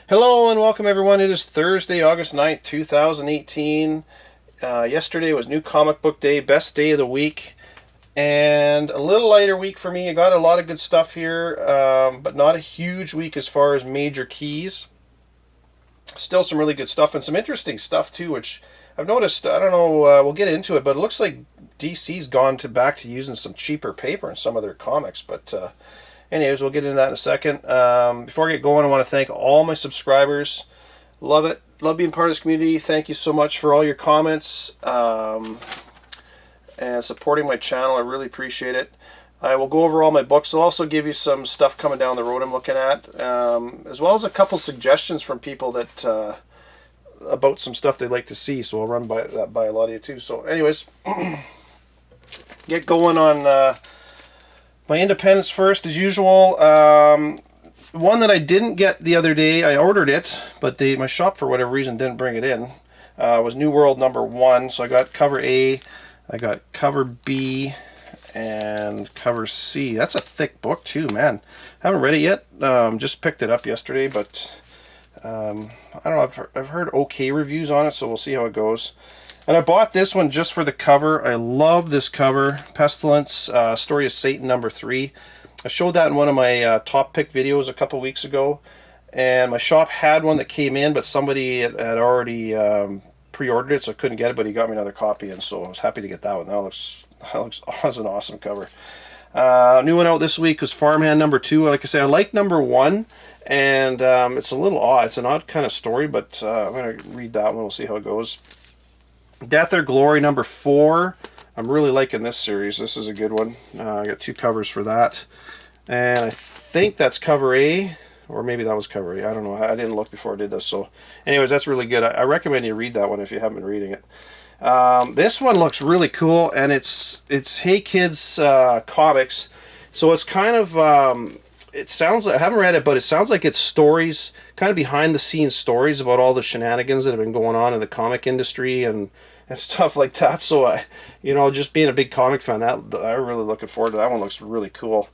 Hello and welcome everyone. It is Thursday, August 9th, 2018. Yesterday was New Comic Book Day, best day of the week, and a little lighter week for me. I got a lot of good stuff here, but not a huge week as far as major keys. Still some really good stuff and some interesting stuff too, which I've noticed. I don't know, we'll get into it, but it looks like DC's gone back to using some cheaper paper in some of their comics, but anyways, we'll get into that in a second. Before I get going, I want to thank all my subscribers. Love it. Love being part of this community. Thank you so much for all your comments and supporting my channel. I really appreciate it. I will go over all my books. I'll also give you some stuff coming down the road I'm looking at, as well as a couple suggestions from people that about some stuff they'd like to see. So I'll run that by a lot of you too. So anyways, get going on my independence first, as usual. One that I didn't get the other day, I ordered it, but my shop for whatever reason didn't bring it in. Was New World #1, so I got cover A, I got cover B, and cover C. That's a thick book too, man. Haven't read it yet. Just picked it up yesterday, but I don't know. I've heard okay reviews on it, so we'll see how it goes. And I bought this one just for the cover. I love this cover. Pestilence, Story of Satan #3. I showed that in one of my top pick videos a couple weeks ago. And my shop had one that came in, but somebody had already pre-ordered it, so I couldn't get it, but he got me another copy, and so I was happy to get that one. That looks an awesome cover. New one out this week was Farmhand #2. Like I say, I like #1, and it's a little odd. It's an odd kind of story, but I'm going to read that one. We'll see how it goes. Death or Glory #4. I'm really liking this series. This is a good one. I got 2 covers for that. And I think that's cover A, or maybe that was cover A. I don't know. I didn't look before I did this. So anyways, that's really good. I recommend you read that one if you haven't been reading it. This one looks really cool, and it's Hey Kids Comics. So it's kind of... it sounds like, I haven't read it, but it sounds like it's stories, kind of behind the scenes stories about all the shenanigans that have been going on in the comic industry and stuff like that. So just being a big comic fan, that I'm really looking forward to that one. Looks really cool.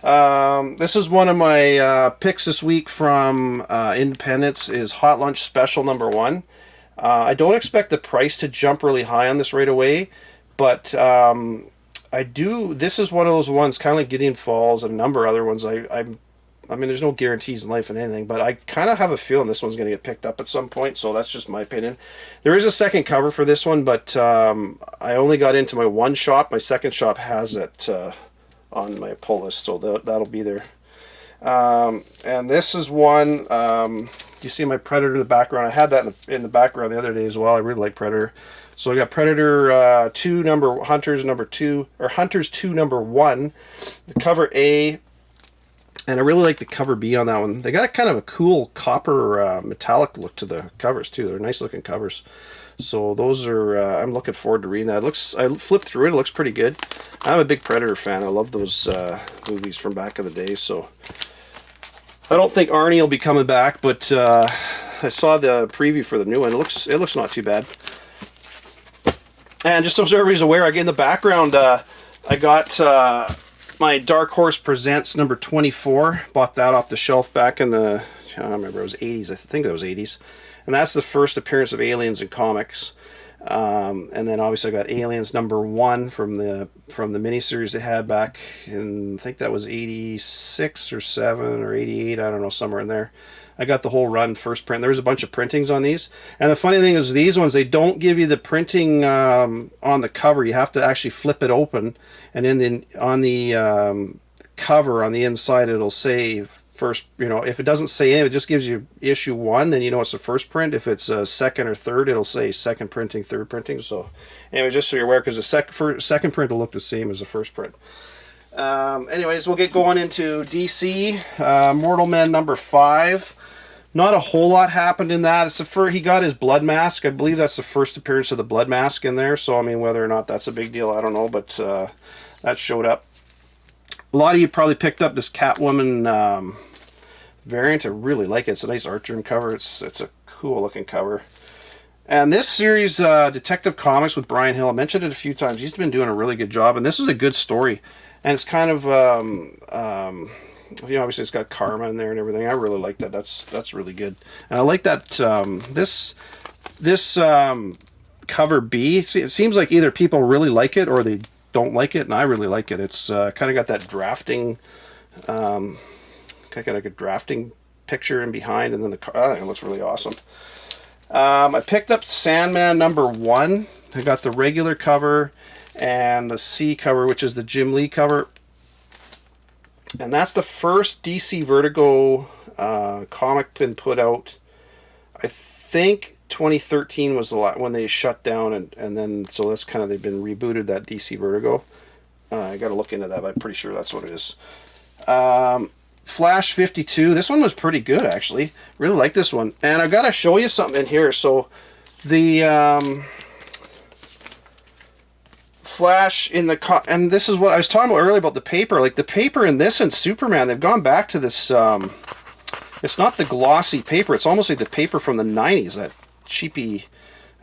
This is one of my picks this week from Independence, is Hot Lunch Special #1. I don't expect the price to jump really high on this right away, but I do. This is one of those ones, kind of like Gideon Falls and a number of other ones. I mean, there's no guarantees in life and anything, but I kind of have a feeling this one's going to get picked up at some point, so that's just my opinion. There is a second cover for this one, but I only got into my one shop. My second shop has it on my pull list, so that'll be there. And this is one, you see my Predator in the background. I had that in the background the other day as well. I really like Predator. So I got Predator 2, Hunters #2, or Hunters 2 #1, the cover A, and I really like the cover B on that one. They got a kind of a cool copper metallic look to the covers too. They're nice looking covers. So those are, I'm looking forward to reading that. I flipped through it. It looks pretty good. I'm a big Predator fan. I love those movies from back in the day. So I don't think Arnie will be coming back, but I saw the preview for the new one. It looks not too bad. And just so everybody's aware, again, in the background, I got my Dark Horse Presents #24. Bought that off the shelf back in the, I don't remember, it was 80s. I think it was 80s. And that's the first appearance of aliens in comics. And then obviously I got Aliens #1 from the miniseries they had back in, I think that was 86 or 7 or 88, I don't know, somewhere in there. I got the whole run first print. There's a bunch of printings on these. And the funny thing is, these ones, they don't give you the printing on the cover. You have to actually flip it open. And on the cover on the inside, it'll say first, if it doesn't say anything, it just gives you issue 1, then it's the first print. If it's second or third, it'll say second printing, third printing. So anyway, just so you're aware, because the second print will look the same as the first print. Anyways, we'll get going into DC. Mortal Men #5. Not a whole lot happened in that. He got his blood mask. I believe that's the first appearance of the blood mask in there. So I mean, whether or not that's a big deal, I don't know. But that showed up. A lot of you probably picked up this Catwoman variant. I really like it. It's a nice art journal cover. It's a cool looking cover. And this series, Detective Comics with Brian Hill, I mentioned it a few times. He's been doing a really good job, and this is a good story. And it's kind of You know, obviously it's got Karma in there and everything. I really like that. That's really good. And I like that this cover B. See, it seems like either people really like it or they don't like it, and I really like it. It's kind of got that drafting, kind of got like a drafting picture in behind, and then I think it looks really awesome. I picked up Sandman #1. I got the regular cover and the C cover, which is the Jim Lee cover. And that's the first DC Vertigo comic been put out. I think 2013 was the when they shut down, and then so that's kind of, they've been rebooted, that DC Vertigo. I got to look into that, but I'm pretty sure that's what it is. Flash 52. This one was pretty good, actually. Really like this one. And I've got to show you something in here. So the Flash in the and this is what I was talking about earlier about the paper. Like the paper in this and Superman, they've gone back to this. It's not the glossy paper. It's almost like the paper from the 90s. That cheapy.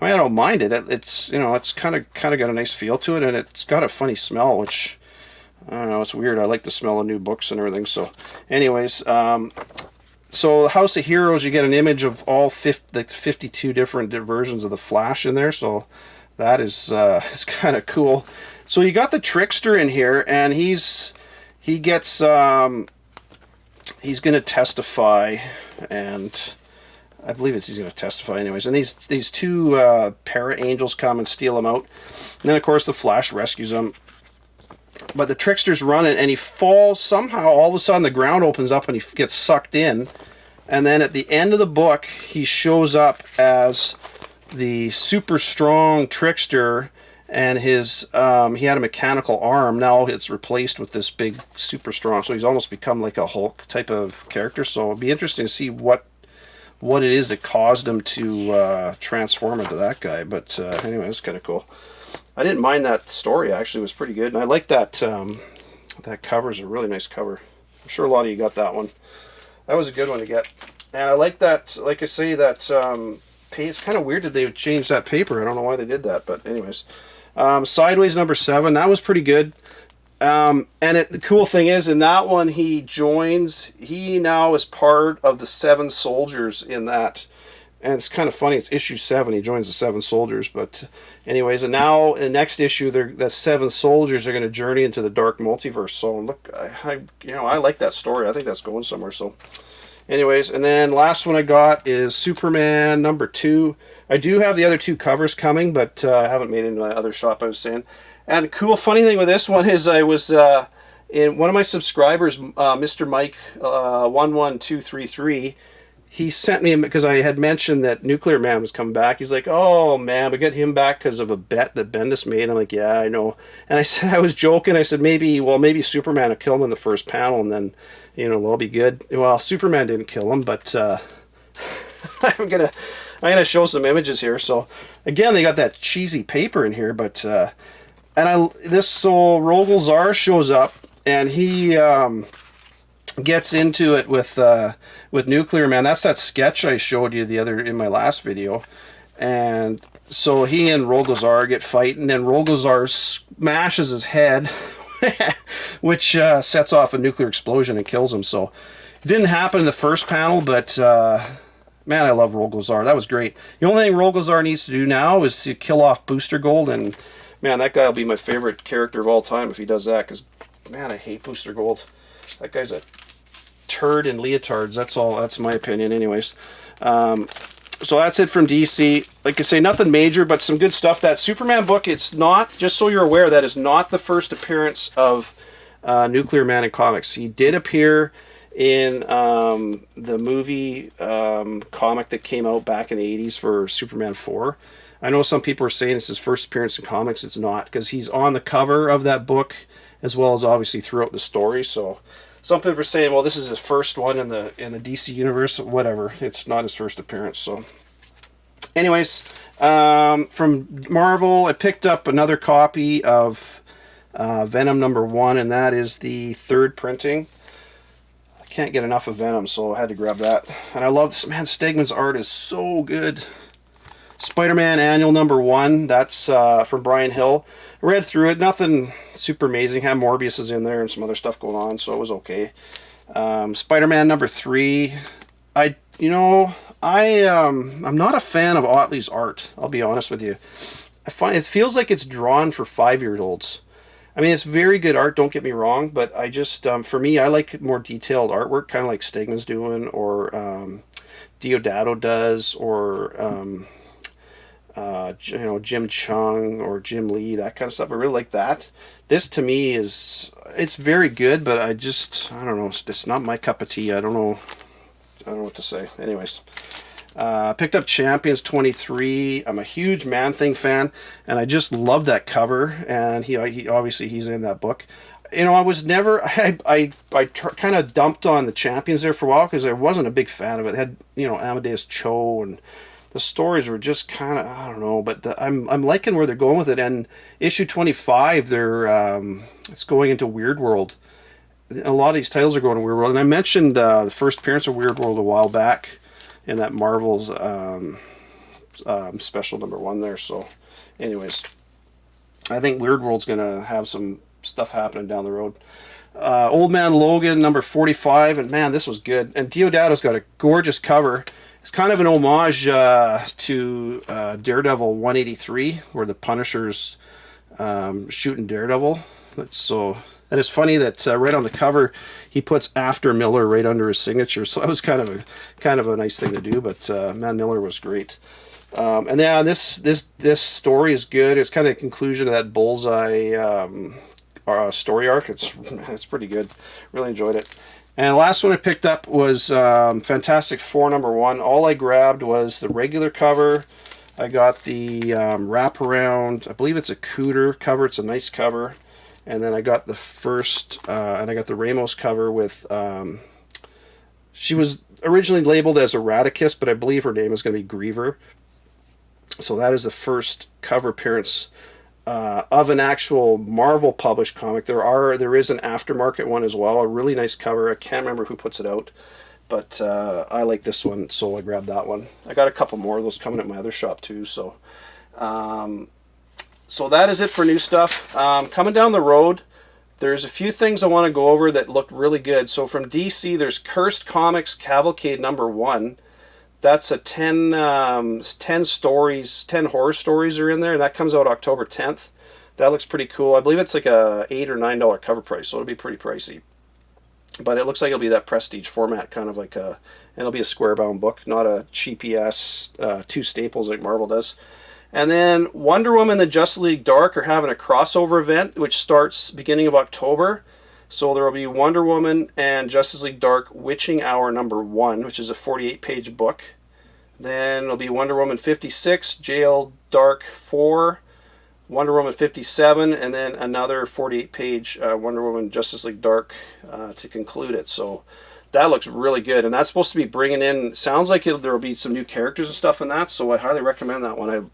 I mean, I don't mind it. It's, you know, it's kind of got a nice feel to it, and it's got a funny smell, which I don't know. It's weird. I like the smell of new books and everything. So, anyways, so House of Heroes, you get an image of all 52 different versions of the Flash in there. So that is kind of cool. So you got the Trickster in here, and he gets he's going to testify, and I believe he's going to testify anyways. And these two para-angels come and steal him out. And then, of course, the Flash rescues him. But the Trickster's running, and he falls somehow. All of a sudden, the ground opens up, and he gets sucked in. And then at the end of the book, he shows up as the super strong Trickster, and his he had a mechanical arm. Now it's replaced with this big super strong. So he's almost become like a Hulk type of character. So it'd be interesting to see what it is that caused him to transform into that guy. But anyway, it's kind of cool. I didn't mind that story, actually. It was pretty good. And I like that that cover is a really nice cover. I'm sure a lot of you got that one. That was a good one to get. And I like that, like I say, that it's kind of weird that they would change that paper. I don't know why they did that. But anyways, Sideways #7, that was pretty good. And the cool thing is, in that one, he now is part of the 7 soldiers in that. And it's kind of funny, it's issue 7, he joins the 7 soldiers. But anyways, and now in the next issue, the 7 soldiers are going to journey into the dark multiverse. So look, I like that story. I think that's going somewhere. So anyways, and then last one I got is Superman #2. I do have the other 2 covers coming, but I haven't made it into my other shop, I was saying. And the cool, funny thing with this one is I was in one of my subscribers, Mr. Mike 11233. He sent me, because I had mentioned that Nuclear Man was coming back. He's like, "Oh man, we got him back because of a bet that Bendis made." I'm like, "Yeah, I know." And I said, I was joking. I said, maybe Superman will kill him in the first panel, and then, we'll be good. Well, Superman didn't kill him, but I'm gonna show some images here. So again, they got that cheesy paper in here, but so Rogol Zaar shows up, and he gets into it with Nuclear Man. That's that sketch I showed you in my last video. And so he and Rogol Zaar get fighting, and then Rogol Zaar smashes his head, which sets off a nuclear explosion and kills him. So it didn't happen in the first panel, but man, I love Rogol Zaar. That was great. The only thing Rogol Zaar needs to do now is to kill off Booster Gold, and man, that guy will be my favorite character of all time if he does that, because man, I hate Booster Gold. That guy's a turd in leotards. That's my opinion anyways. So that's it from DC. Like I say, nothing major, but some good stuff. That Superman book, it's not, just so you're aware, that is not the first appearance of Nuclear Man in comics. He did appear in the movie comic that came out back in the 80s for Superman 4. I know some people are saying it's his first appearance in comics. It's not, because he's on the cover of that book as well as obviously throughout the story. So some people are saying, well, this is his first one in the DC universe. Whatever, it's not his first appearance. So anyways, from Marvel, I picked up another copy of Venom #1, and that is the 3rd printing. I can't get enough of Venom, so I had to grab that. And I love this, man. Stegman's art is so good. Spider-Man Annual #1, that's from Brian Hill. Read through it, nothing super amazing. Had Morbius is in there and some other stuff going on, so it was okay. Spider-Man number 3. I'm not a fan of Otley's art. I'll be honest with you. I find it feels like it's drawn for 5-year-olds. I mean, it's very good art. Don't get me wrong, but I just for me, I like more detailed artwork, kind of like Stegman's doing, or Diodato does, or Jim Chung or Jim Lee, that kind of stuff. I really like that. This to me it's very good, but I don't know. It's not my cup of tea. I don't know. I don't know what to say. Anyways, picked up Champions 23. I'm a huge Man Thing fan, and I just love that cover. And he obviously he's in that book. I was never kind of dumped on the Champions there for a while because I wasn't a big fan of it. It had Amadeus Cho, and the stories were just kind of, I don't know, but I'm liking where they're going with it. And issue 25, it's going into Weird World. A lot of these titles are going to Weird World, and I mentioned the first appearance of Weird World a while back in that Marvel's special number 1 there. So, anyways, I think Weird World's going to have some stuff happening down the road. Old Man Logan number 45, and man, this was good. And Diodato's got a gorgeous cover. It's kind of an homage to Daredevil 183, where the Punisher's shooting Daredevil. And it's funny that right on the cover he puts After Miller right under his signature. So that was kind of a nice thing to do. But man, Miller was great. And yeah, this story is good. It's kind of the conclusion of that Bullseye story arc. It's pretty good. Really enjoyed it. And the last one I picked up was Fantastic Four number 1. All I grabbed was the regular cover. I got the wraparound. I believe it's a Cooter cover. It's a nice cover. And then I got the first, and I got the Ramos cover with. She was originally labeled as Eradicus, but I believe her name is going to be Griever. So that is the first cover appearance of an actual Marvel published comic. There is an aftermarket one as well, a really nice cover. I can't remember who puts it out, but I like this one, so I grabbed that one. I got a couple more of those coming at my other shop too. So that is it for new stuff. Coming down the road, there's a few things I want to go over that look really good. So from DC, there's Cursed Comics Cavalcade number 1. That's a 10 stories, 10 horror stories are in there, and that comes out October 10th. That looks pretty cool. I believe it's like a $8 or $9 cover price, so it'll be pretty pricey. But it looks like it'll be that prestige format, kind of like and it'll be a square bound book, not a cheapy ass 2 staples like Marvel does. And then Wonder Woman and the Justice League Dark are having a crossover event, which starts beginning of October. So there will be Wonder Woman and Justice League Dark Witching Hour number 1, which is a 48-page book. Then it'll be Wonder Woman 56, Jail Dark 4, Wonder Woman 57, and then another 48-page Wonder Woman Justice League Dark to conclude it. So that looks really good, and that's supposed to be bringing in. Sounds like there will be some new characters and stuff in that. So I highly recommend that one.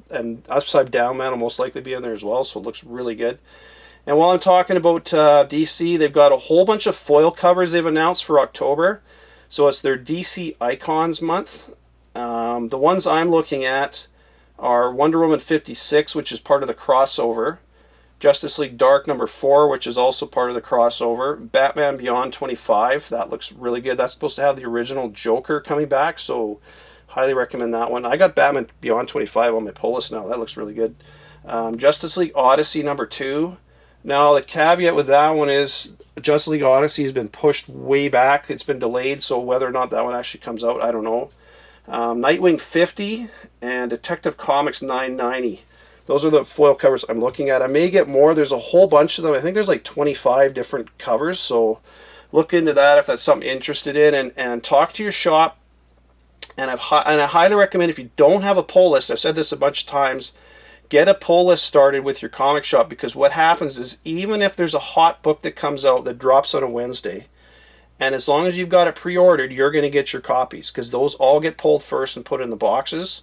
And Upside Down Man will most likely be in there as well. So it looks really good. And while I'm talking about DC, they've got a whole bunch of foil covers they've announced for October. So it's their DC Icons month. The ones I'm looking at are Wonder Woman 56, which is part of the crossover. Justice League Dark number 4, which is also part of the crossover. Batman Beyond 25, that looks really good. That's supposed to have the original Joker coming back, so highly recommend that one. I got Batman Beyond 25 on my pull list now. That looks really good. Justice League Odyssey number 2. Now, the caveat with that one is Justice League Odyssey has been pushed way back. It's been delayed, so whether or not that one actually comes out, I don't know. Nightwing 50 and Detective Comics 990. Those are the foil covers I'm looking at. I may get more. There's a whole bunch of them. I think there's like 25 different covers, so look into that if that's something you're interested in, and talk to your shop. And I highly recommend, if you don't have a pull list, I've said this a bunch of times, get a pull list started with your comic shop, because what happens is, even if there's a hot book that comes out that drops on a Wednesday, and as long as you've got it pre-ordered, you're going to get your copies, because those all get pulled first and put in the boxes.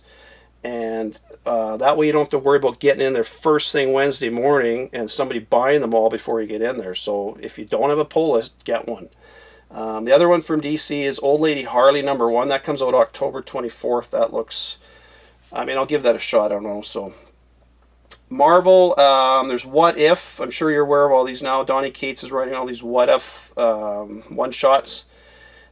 And that way you don't have to worry about getting in there first thing Wednesday morning and somebody buying them all before you get in there. So if you don't have a pull list, get one. The other one from DC is Old Lady Harley number 1. That comes out October 24th. That looks, I'll give that a shot. I don't know. So Marvel, there's What If. I'm sure you're aware of all these now. Donny Cates is writing all these What If one-shots.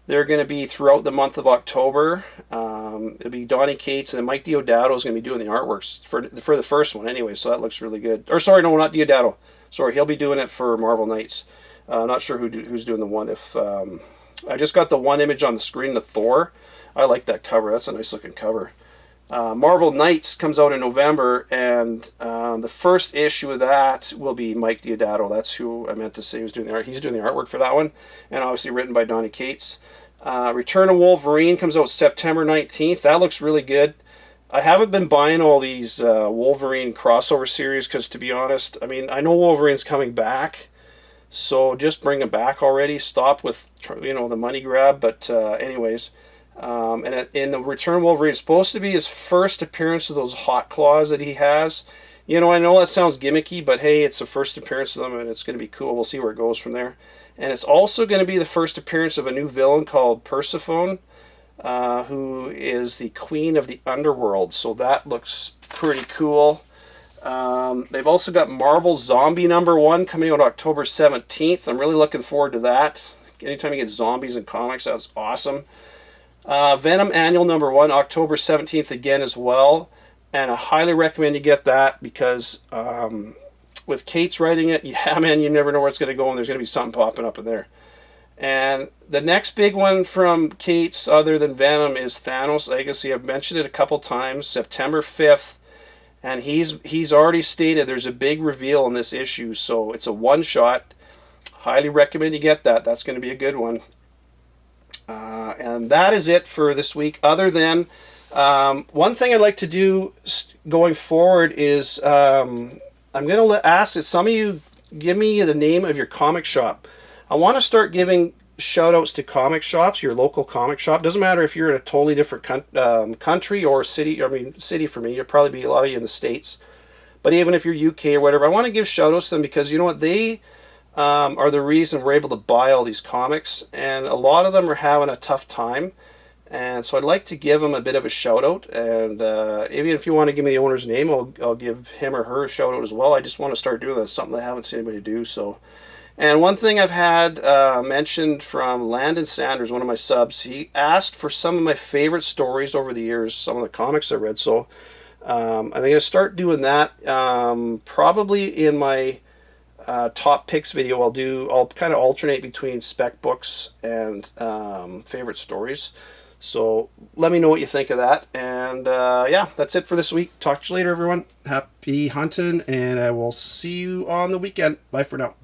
They're going to be throughout the month of October. It'll be Donny Cates, and Mike Diodato is going to be doing the artworks for the first one anyway, so that looks really good. Or sorry, no, not Diodato. Sorry, he'll be doing it for Marvel Knights. Not sure who's doing the What If. I just got the one image on the screen, the Thor. I like that cover. That's a nice looking cover. Marvel Knights comes out in November, and the first issue of that will be Mike Diodato. That's who I meant to say was doing the art. He's doing the artwork for that one, and obviously written by Donny Cates. Return of Wolverine comes out September 19th. That looks really good. I haven't been buying all these Wolverine crossover series because, to be honest, I mean, I know Wolverine's coming back, so just bring him back already. Stop with, the money grab. But anyways, and in the Return of Wolverine, it's supposed to be his first appearance of those hot claws that he has. I know that sounds gimmicky, but hey, it's the first appearance of them, and it's going to be cool. We'll see where it goes from there. And it's also going to be the first appearance of a new villain called Persephone, who is the queen of the underworld. So that looks pretty cool. They've also got Marvel Zombie #1 coming out October 17th. I'm really looking forward to that. Anytime you get zombies in comics, that's awesome. Venom Annual #1, October 17th again as well. And I highly recommend you get that because with Cates writing it, yeah, man, you never know where it's going to go, and there's going to be something popping up in there. And the next big one from Cates, other than Venom, is Thanos Legacy. I've mentioned it a couple times, September 5th. And he's already stated there's a big reveal in this issue, so it's a one-shot. Highly recommend you get that. That's going to be a good one. And that is it for this week. Other than one thing I'd like to do going forward is I'm going to ask that some of you give me the name of your comic shop. I want to start giving shout-outs to comic shops, your local comic shop. Doesn't matter if you're in a totally different country or city. I mean, city for me. You'll probably be a lot of you in the States. But even if you're UK or whatever, I want to give shout-outs to them because you know what? They are the reason we're able to buy all these comics. And a lot of them are having a tough time. And so I'd like to give them a bit of a shout-out. And even if you want to give me the owner's name, I'll give him or her a shout-out as well. I just want to start doing that. It's something I haven't seen anybody do, so... And one thing I've had mentioned from Landon Sanders, one of my subs, he asked for some of my favorite stories over the years, some of the comics I read. So I'm going to start doing that. Probably in my top picks video, I'll kind of alternate between spec books and favorite stories. So let me know what you think of that. And yeah, that's it for this week. Talk to you later, everyone. Happy hunting, and I will see you on the weekend. Bye for now.